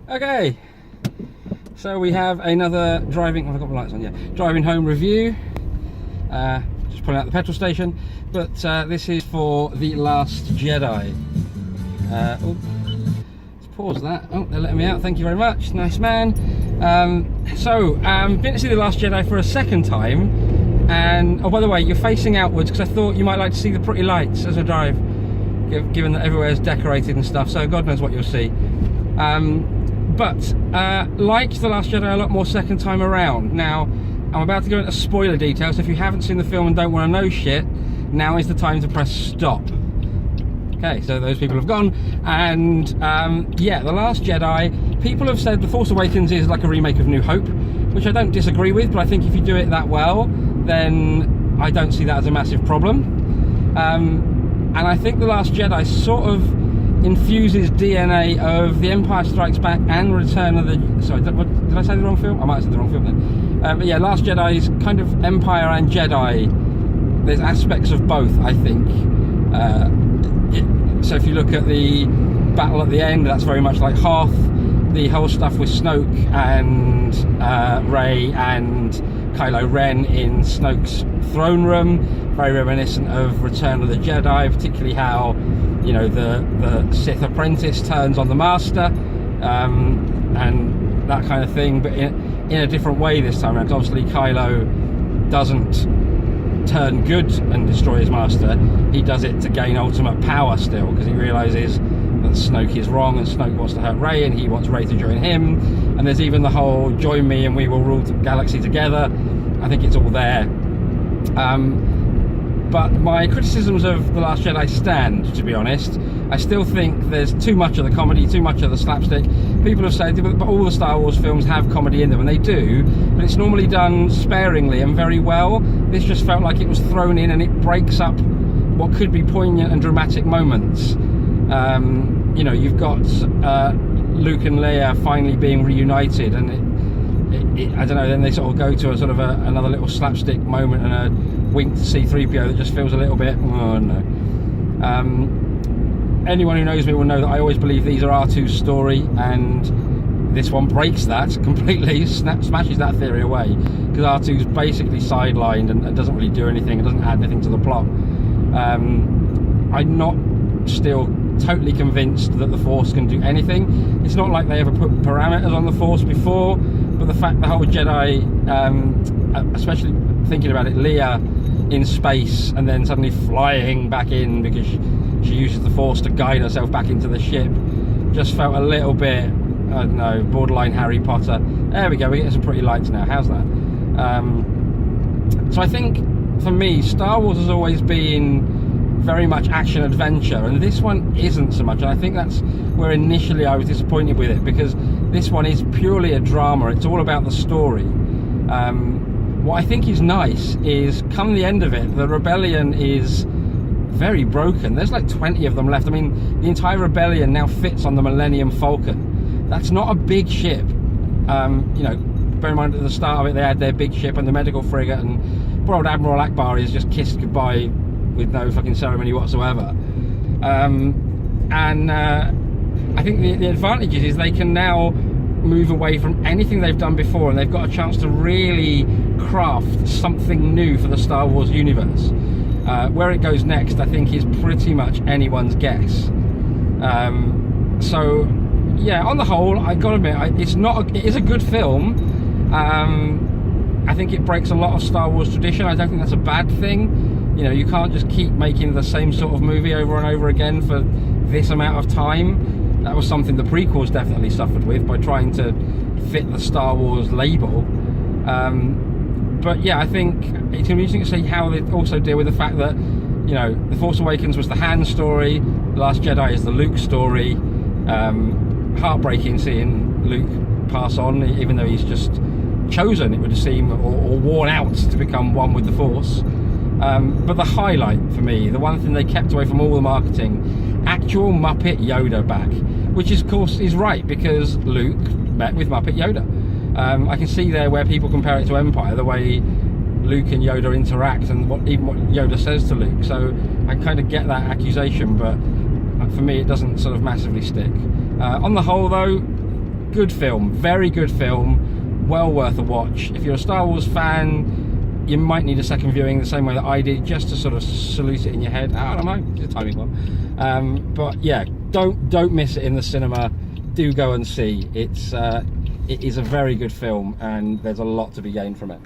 Okay, so we have another driving. I've got my lights on. Yeah, driving home review. Just pulling out the petrol station, but this is for The Last Jedi. Let's pause that. Oh, they're letting me out. Thank you very much. Nice man. Been to see The Last Jedi for a second time, and oh, by the way, you're facing outwards because I thought you might like to see the pretty lights as I drive, given that everywhere is decorated and stuff. So God knows what you'll see. But liked The Last Jedi a lot more second time around. Now, I'm about to go into spoiler details. So if you haven't seen the film and don't want to know shit, now is the time to press stop. Okay, so those people have gone. And yeah, The Last Jedi, people have said The Force Awakens is like a remake of New Hope, which I don't disagree with, but I think if you do it that well, then I don't see that as a massive problem. And I think The Last Jedi sort of infuses DNA of The Empire Strikes Back and Return of the... Sorry, did I say the wrong film? I might have said the wrong film then. But yeah, Last Jedi is kind of Empire and Jedi. There's aspects of both, I think. So if you look at the battle at the end, that's very much like Hoth. The whole stuff with Snoke and Rey and Kylo Ren in Snoke's throne room, very reminiscent of Return of the Jedi, particularly how, you know, the Sith apprentice turns on the master, and that kind of thing, but in a different way this time around. Obviously Kylo doesn't turn good and destroy his master, he does it to gain ultimate power still, because he realizes that Snoke is wrong and Snoke wants to hurt Rey and he wants Rey to join him. And there's even the whole join me and we will rule the galaxy together. I think it's all there. But my criticisms of The Last Jedi stand, to be honest. I still think there's too much of the comedy, too much of the slapstick. People have said, but all the Star Wars films have comedy in them, and they do, but it's normally done sparingly and very well. This just felt like it was thrown in and it breaks up what could be poignant and dramatic moments. You know, you've got Luke and Leia finally being reunited, and I don't know, then they sort of go to a sort of another little slapstick moment and a wink to C-3PO that just feels a little bit, oh no. Anyone who knows me will know that I always believe these are R2's story, and this one breaks that completely, smashes that theory away, because R2's basically sidelined and doesn't really do anything, it doesn't add anything to the plot. I'm not still totally convinced that the Force can do anything. It's not like they ever put parameters on the Force before, but the fact the whole Jedi, especially thinking about it, Leia in space and then suddenly flying back in because she uses the Force to guide herself back into the ship, just felt a little bit, I don't know, borderline Harry Potter. There we go, we're getting some pretty lights now, how's that? So I think for me, Star Wars has always been very much action adventure, and this one isn't so much, and I think that's where initially I was disappointed with it, because this one is purely a drama. It's all about the story. What I think is nice is, come the end of it, the rebellion is very broken. There's like 20 of them left. I mean, the entire rebellion now fits on the Millennium Falcon. That's not a big ship. You know, bear in mind at the start of it they had their big ship and the medical frigate, and poor old Admiral Akbar is just kissed goodbye with no fucking ceremony whatsoever. I think the advantage is they can now move away from anything they've done before, and they've got a chance to really craft something new for the Star Wars universe. Where it goes next, I think, is pretty much anyone's guess. So yeah, on the whole, I gotta admit, it is a good film. I think it breaks a lot of Star Wars tradition. I don't think that's a bad thing. You know, you can't just keep making the same sort of movie over and over again for this amount of time. That was something the prequels definitely suffered with, by trying to fit the Star Wars label. But yeah, I think it's going to be interesting to see how they also deal with the fact that, you know, The Force Awakens was the Han story, The Last Jedi is the Luke story. Heartbreaking seeing Luke pass on, even though he's just chosen, it would seem, or worn out to become one with the Force. But the highlight for me, the one thing they kept away from all the marketing, actual Muppet Yoda back, which of course is right, because Luke met with Muppet Yoda. I can see there where people compare it to Empire, the way Luke and Yoda interact, and even what Yoda says to Luke. So I kind of get that accusation, but for me it doesn't sort of massively stick. On the whole though, good film, very good film, well worth a watch. If you're a Star Wars fan, you might need a second viewing the same way that I did, just to sort of salute it in your head. I don't know, the timing well. But yeah, don't miss it in the cinema. Do go and see. It is a very good film, and there's a lot to be gained from it.